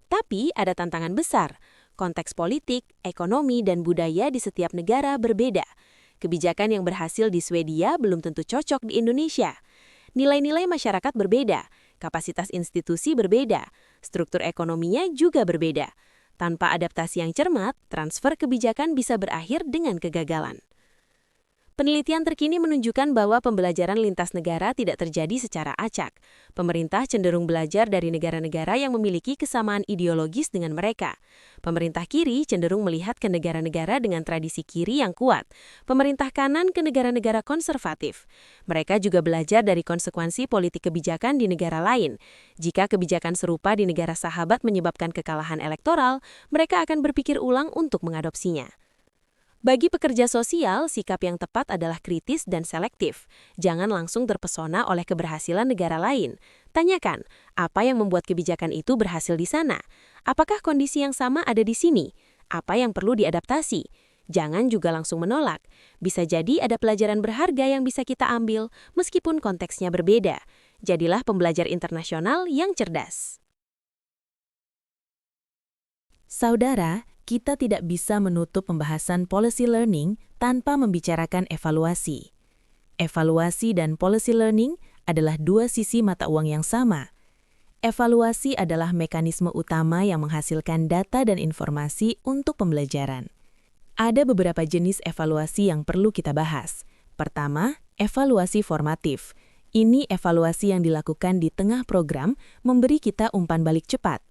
Tapi ada tantangan besar. Konteks politik, ekonomi, dan budaya di setiap negara berbeda. Kebijakan yang berhasil di Swedia belum tentu cocok di Indonesia. Nilai-nilai masyarakat berbeda. Kapasitas institusi berbeda, struktur ekonominya juga berbeda. Tanpa adaptasi yang cermat, transfer kebijakan bisa berakhir dengan kegagalan. Penelitian terkini menunjukkan bahwa pembelajaran lintas negara tidak terjadi secara acak. Pemerintah cenderung belajar dari negara-negara yang memiliki kesamaan ideologis dengan mereka. Pemerintah kiri cenderung melihat ke negara-negara dengan tradisi kiri yang kuat. Pemerintah kanan ke negara-negara konservatif. Mereka juga belajar dari konsekuensi politik kebijakan di negara lain. Jika kebijakan serupa di negara sahabat menyebabkan kekalahan elektoral, mereka akan berpikir ulang untuk mengadopsinya. Bagi pekerja sosial, sikap yang tepat adalah kritis dan selektif. Jangan langsung terpesona oleh keberhasilan negara lain. Tanyakan, apa yang membuat kebijakan itu berhasil di sana? Apakah kondisi yang sama ada di sini? Apa yang perlu diadaptasi? Jangan juga langsung menolak. Bisa jadi ada pelajaran berharga yang bisa kita ambil, meskipun konteksnya berbeda. Jadilah pembelajar internasional yang cerdas. Saudara, kita tidak bisa menutup pembahasan policy learning tanpa membicarakan evaluasi. Evaluasi dan policy learning adalah dua sisi mata uang yang sama. Evaluasi adalah mekanisme utama yang menghasilkan data dan informasi untuk pembelajaran. Ada beberapa jenis evaluasi yang perlu kita bahas. Pertama, evaluasi formatif. Ini evaluasi yang dilakukan di tengah program memberi kita umpan balik cepat.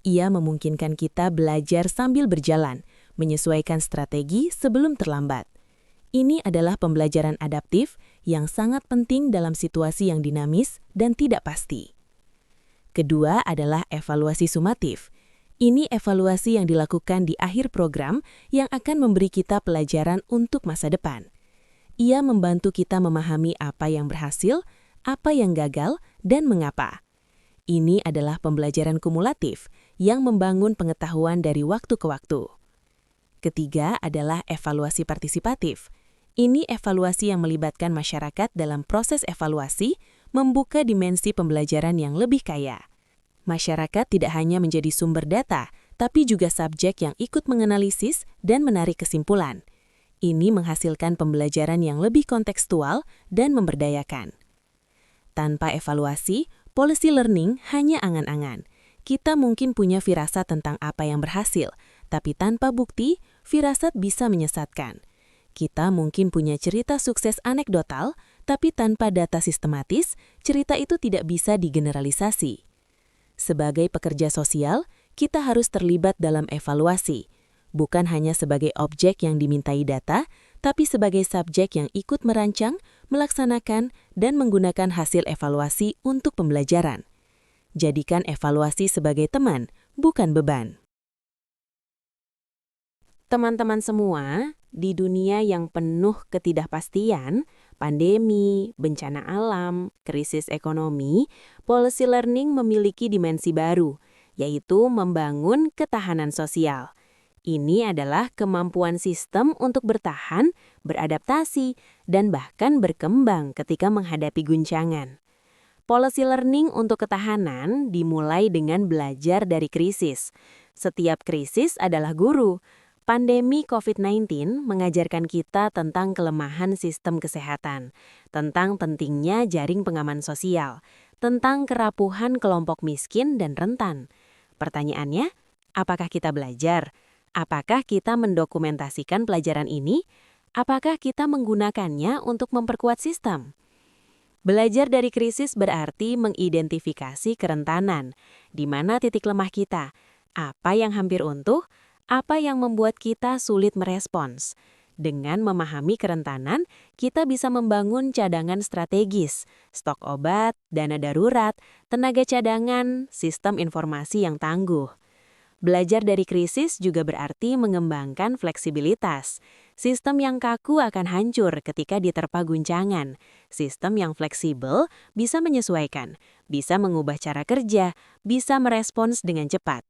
Ia memungkinkan kita belajar sambil berjalan, menyesuaikan strategi sebelum terlambat. Ini adalah pembelajaran adaptif yang sangat penting dalam situasi yang dinamis dan tidak pasti. Kedua adalah evaluasi sumatif. Ini evaluasi yang dilakukan di akhir program yang akan memberi kita pelajaran untuk masa depan. Ia membantu kita memahami apa yang berhasil, apa yang gagal, dan mengapa. Ini adalah pembelajaran kumulatif yang membangun pengetahuan dari waktu ke waktu. Ketiga adalah evaluasi partisipatif. Ini evaluasi yang melibatkan masyarakat dalam proses evaluasi, membuka dimensi pembelajaran yang lebih kaya. Masyarakat tidak hanya menjadi sumber data, tapi juga subjek yang ikut menganalisis dan menarik kesimpulan. Ini menghasilkan pembelajaran yang lebih kontekstual dan memberdayakan. Tanpa evaluasi, policy learning hanya angan-angan. Kita mungkin punya firasat tentang apa yang berhasil, tapi tanpa bukti, firasat bisa menyesatkan. Kita mungkin punya cerita sukses anekdotal, tapi tanpa data sistematis, cerita itu tidak bisa digeneralisasi. Sebagai pekerja sosial, kita harus terlibat dalam evaluasi, bukan hanya sebagai objek yang dimintai data, tapi sebagai subjek yang ikut merancang, melaksanakan, dan menggunakan hasil evaluasi untuk pembelajaran. Jadikan evaluasi sebagai teman, bukan beban. Teman-teman semua, di dunia yang penuh ketidakpastian, pandemi, bencana alam, krisis ekonomi, policy learning memiliki dimensi baru, yaitu membangun ketahanan sosial. Ini adalah kemampuan sistem untuk bertahan, beradaptasi, dan bahkan berkembang ketika menghadapi guncangan. Policy learning untuk ketahanan dimulai dengan belajar dari krisis. Setiap krisis adalah guru. Pandemi COVID-19 mengajarkan kita tentang kelemahan sistem kesehatan, tentang pentingnya jaring pengaman sosial, tentang kerapuhan kelompok miskin dan rentan. Pertanyaannya, apakah kita belajar? Apakah kita mendokumentasikan pelajaran ini? Apakah kita menggunakannya untuk memperkuat sistem? Belajar dari krisis berarti mengidentifikasi kerentanan, di mana titik lemah kita, apa yang hampir runtuh, apa yang membuat kita sulit merespons. Dengan memahami kerentanan, kita bisa membangun cadangan strategis, stok obat, dana darurat, tenaga cadangan, sistem informasi yang tangguh. Belajar dari krisis juga berarti mengembangkan fleksibilitas. Sistem yang kaku akan hancur ketika diterpa guncangan. Sistem yang fleksibel bisa menyesuaikan, bisa mengubah cara kerja, bisa merespons dengan cepat.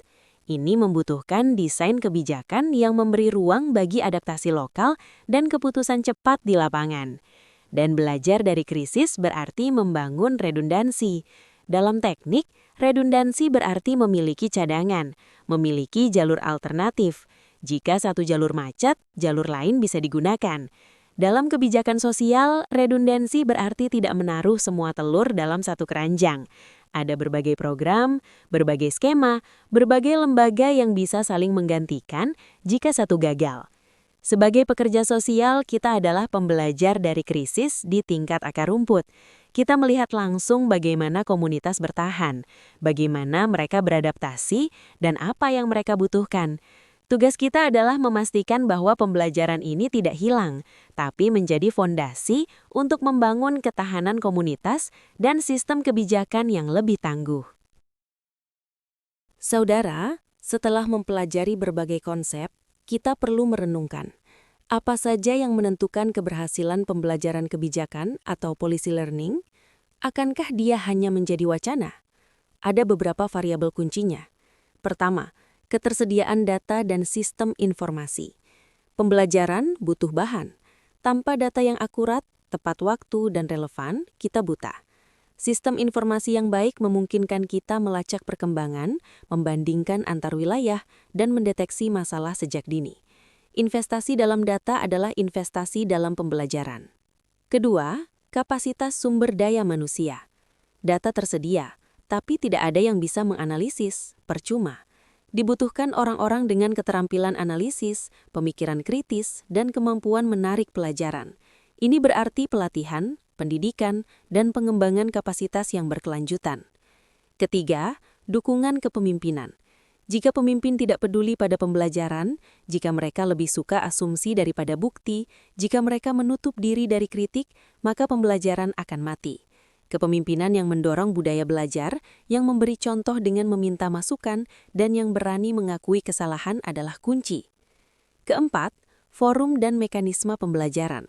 Ini membutuhkan desain kebijakan yang memberi ruang bagi adaptasi lokal dan keputusan cepat di lapangan. Dan belajar dari krisis berarti membangun redundansi. Dalam teknik, redundansi berarti memiliki cadangan, memiliki jalur alternatif. Jika satu jalur macet, jalur lain bisa digunakan. Dalam kebijakan sosial, redundansi berarti tidak menaruh semua telur dalam satu keranjang. Ada berbagai program, berbagai skema, berbagai lembaga yang bisa saling menggantikan jika satu gagal. Sebagai pekerja sosial, kita adalah pembelajar dari krisis di tingkat akar rumput. Kita melihat langsung bagaimana komunitas bertahan, bagaimana mereka beradaptasi, dan apa yang mereka butuhkan. Tugas kita adalah memastikan bahwa pembelajaran ini tidak hilang, tapi menjadi fondasi untuk membangun ketahanan komunitas dan sistem kebijakan yang lebih tangguh. Saudara, setelah mempelajari berbagai konsep, kita perlu merenungkan apa saja yang menentukan keberhasilan pembelajaran kebijakan atau policy learning. Akankah dia hanya menjadi wacana? Ada beberapa variabel kuncinya. Pertama, ketersediaan data dan sistem informasi. Pembelajaran butuh bahan. Tanpa data yang akurat, tepat waktu, dan relevan, kita buta. Sistem informasi yang baik memungkinkan kita melacak perkembangan, membandingkan antar wilayah, dan mendeteksi masalah sejak dini. Investasi dalam data adalah investasi dalam pembelajaran. Kedua, kapasitas sumber daya manusia. Data tersedia, tapi tidak ada yang bisa menganalisis, percuma. Dibutuhkan orang-orang dengan keterampilan analisis, pemikiran kritis, dan kemampuan menarik pelajaran. Ini berarti pelatihan, pendidikan, dan pengembangan kapasitas yang berkelanjutan. Ketiga, dukungan kepemimpinan. Jika pemimpin tidak peduli pada pembelajaran, jika mereka lebih suka asumsi daripada bukti, jika mereka menutup diri dari kritik, maka pembelajaran akan mati. Kepemimpinan yang mendorong budaya belajar, yang memberi contoh dengan meminta masukan, dan yang berani mengakui kesalahan adalah kunci. Keempat, forum dan mekanisme pembelajaran.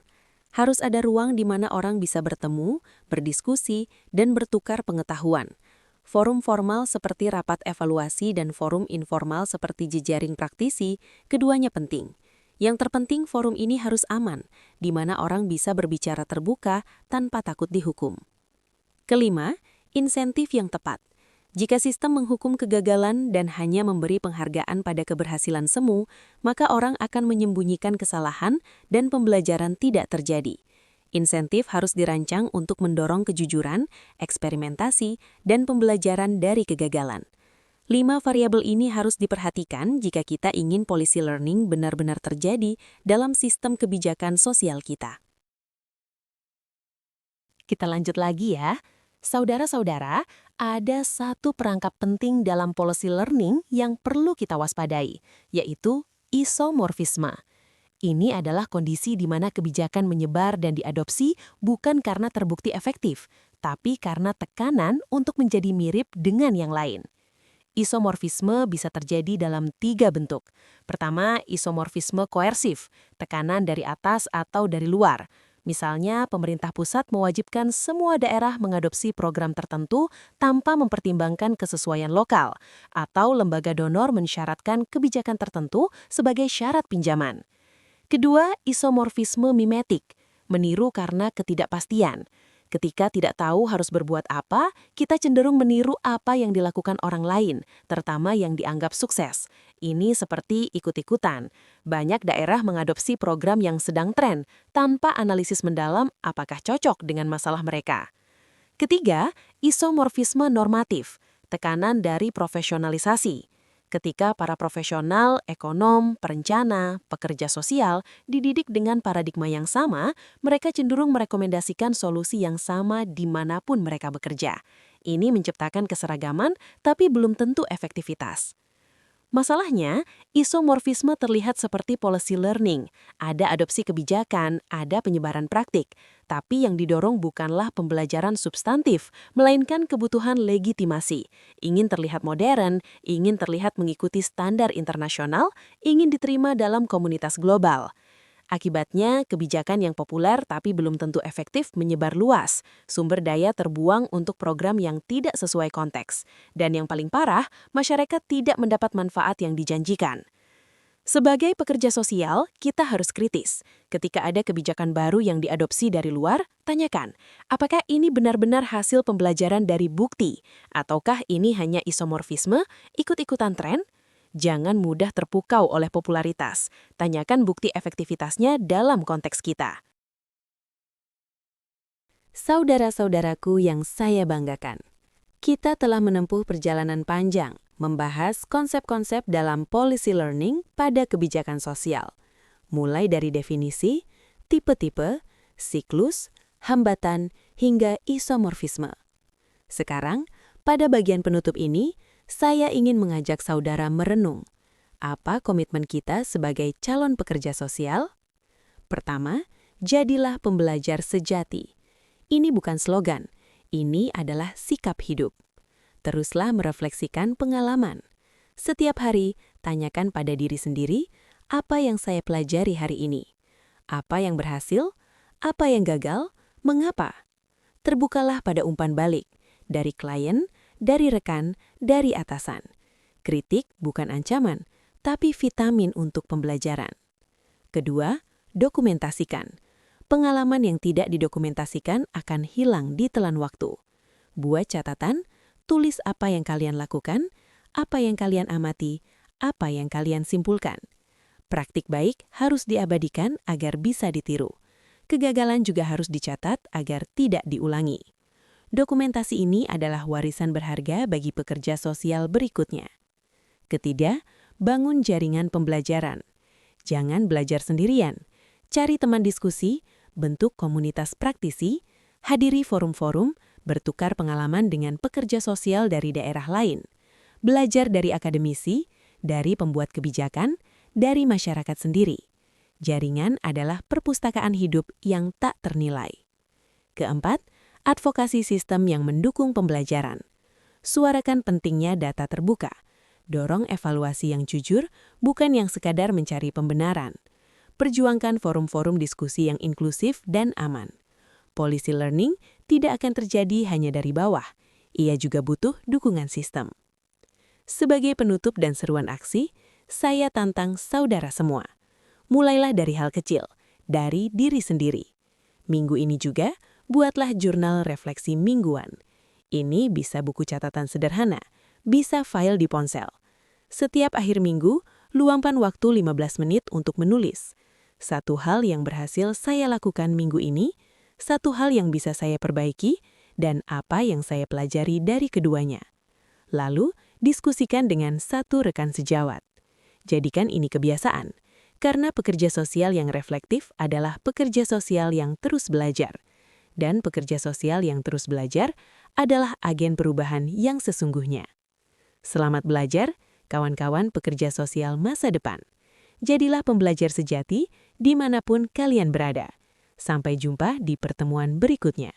Harus ada ruang di mana orang bisa bertemu, berdiskusi, dan bertukar pengetahuan. Forum formal seperti rapat evaluasi dan forum informal seperti jejaring praktisi, keduanya penting. Yang terpenting forum ini harus aman, di mana orang bisa berbicara terbuka tanpa takut dihukum. Kelima, insentif yang tepat. Jika sistem menghukum kegagalan dan hanya memberi penghargaan pada keberhasilan semu, maka orang akan menyembunyikan kesalahan dan pembelajaran tidak terjadi. Insentif harus dirancang untuk mendorong kejujuran, eksperimentasi, dan pembelajaran dari kegagalan. 5 variabel ini harus diperhatikan jika kita ingin policy learning benar-benar terjadi dalam sistem kebijakan sosial kita. Kita lanjut lagi ya. Saudara-saudara, ada satu perangkap penting dalam policy learning yang perlu kita waspadai, yaitu isomorfisme. Ini adalah kondisi di mana kebijakan menyebar dan diadopsi bukan karena terbukti efektif, tapi karena tekanan untuk menjadi mirip dengan yang lain. Isomorfisme bisa terjadi dalam 3 bentuk. Pertama, isomorfisme koersif, tekanan dari atas atau dari luar. Misalnya, pemerintah pusat mewajibkan semua daerah mengadopsi program tertentu tanpa mempertimbangkan kesesuaian lokal, atau lembaga donor mensyaratkan kebijakan tertentu sebagai syarat pinjaman. Kedua, isomorfisme mimetik, meniru karena ketidakpastian. Ketika tidak tahu harus berbuat apa, kita cenderung meniru apa yang dilakukan orang lain, terutama yang dianggap sukses. Ini seperti ikut-ikutan. Banyak daerah mengadopsi program yang sedang tren, tanpa analisis mendalam apakah cocok dengan masalah mereka. Ketiga, isomorfisme normatif, tekanan dari profesionalisasi. Ketika para profesional, ekonom, perencana, pekerja sosial dididik dengan paradigma yang sama, mereka cenderung merekomendasikan solusi yang sama dimanapun mereka bekerja. Ini menciptakan keseragaman, tapi belum tentu efektivitas. Masalahnya, isomorfisme terlihat seperti policy learning. Ada adopsi kebijakan, ada penyebaran praktik. Tapi yang didorong bukanlah pembelajaran substantif, melainkan kebutuhan legitimasi. Ingin terlihat modern, ingin terlihat mengikuti standar internasional, ingin diterima dalam komunitas global. Akibatnya, kebijakan yang populer tapi belum tentu efektif menyebar luas. Sumber daya terbuang untuk program yang tidak sesuai konteks. Dan yang paling parah, masyarakat tidak mendapat manfaat yang dijanjikan. Sebagai pekerja sosial, kita harus kritis. Ketika ada kebijakan baru yang diadopsi dari luar, tanyakan, apakah ini benar-benar hasil pembelajaran dari bukti? Ataukah ini hanya isomorfisme, ikut-ikutan tren? Jangan mudah terpukau oleh popularitas. Tanyakan bukti efektivitasnya dalam konteks kita. Saudara-saudaraku yang saya banggakan, Kita telah menempuh perjalanan panjang, membahas konsep-konsep dalam policy learning pada kebijakan sosial, mulai dari definisi, tipe-tipe, siklus, hambatan, hingga isomorfisme. Sekarang, pada bagian penutup ini, saya ingin mengajak saudara merenung. Apa komitmen kita sebagai calon pekerja sosial? Pertama, jadilah pembelajar sejati. Ini bukan slogan, ini adalah sikap hidup. Teruslah merefleksikan pengalaman. Setiap hari, tanyakan pada diri sendiri, apa yang saya pelajari hari ini? Apa yang berhasil? Apa yang gagal? Mengapa? Terbukalah pada umpan balik, dari klien, dari rekan, dari atasan. Kritik bukan ancaman, tapi vitamin untuk pembelajaran. Kedua, dokumentasikan. Pengalaman yang tidak didokumentasikan akan hilang di telan waktu. Buat catatan, tulis apa yang kalian lakukan, apa yang kalian amati, apa yang kalian simpulkan. Praktik baik harus diabadikan agar bisa ditiru. Kegagalan juga harus dicatat agar tidak diulangi. Dokumentasi ini adalah warisan berharga bagi pekerja sosial berikutnya. Ketiga, bangun jaringan pembelajaran. Jangan belajar sendirian. Cari teman diskusi, bentuk komunitas praktisi, hadiri forum-forum, bertukar pengalaman dengan pekerja sosial dari daerah lain. Belajar dari akademisi, dari pembuat kebijakan, dari masyarakat sendiri. Jaringan adalah perpustakaan hidup yang tak ternilai. Keempat, advokasi sistem yang mendukung pembelajaran. Suarakan pentingnya data terbuka. Dorong evaluasi yang jujur, bukan yang sekadar mencari pembenaran. Perjuangkan forum-forum diskusi yang inklusif dan aman. Policy learning tidak akan terjadi hanya dari bawah. Ia juga butuh dukungan sistem. Sebagai penutup dan seruan aksi, saya tantang saudara semua. Mulailah dari hal kecil, dari diri sendiri. Minggu ini juga, buatlah jurnal refleksi mingguan. Ini bisa buku catatan sederhana, bisa file di ponsel. Setiap akhir minggu, luangkan waktu 15 menit untuk menulis. Satu hal yang berhasil saya lakukan minggu ini, satu hal yang bisa saya perbaiki, dan apa yang saya pelajari dari keduanya. Lalu, diskusikan dengan satu rekan sejawat. Jadikan ini kebiasaan, karena pekerja sosial yang reflektif adalah pekerja sosial yang terus belajar. Dan pekerja sosial yang terus belajar adalah agen perubahan yang sesungguhnya. Selamat belajar, kawan-kawan pekerja sosial masa depan. Jadilah pembelajar sejati dimanapun kalian berada. Sampai jumpa di pertemuan berikutnya.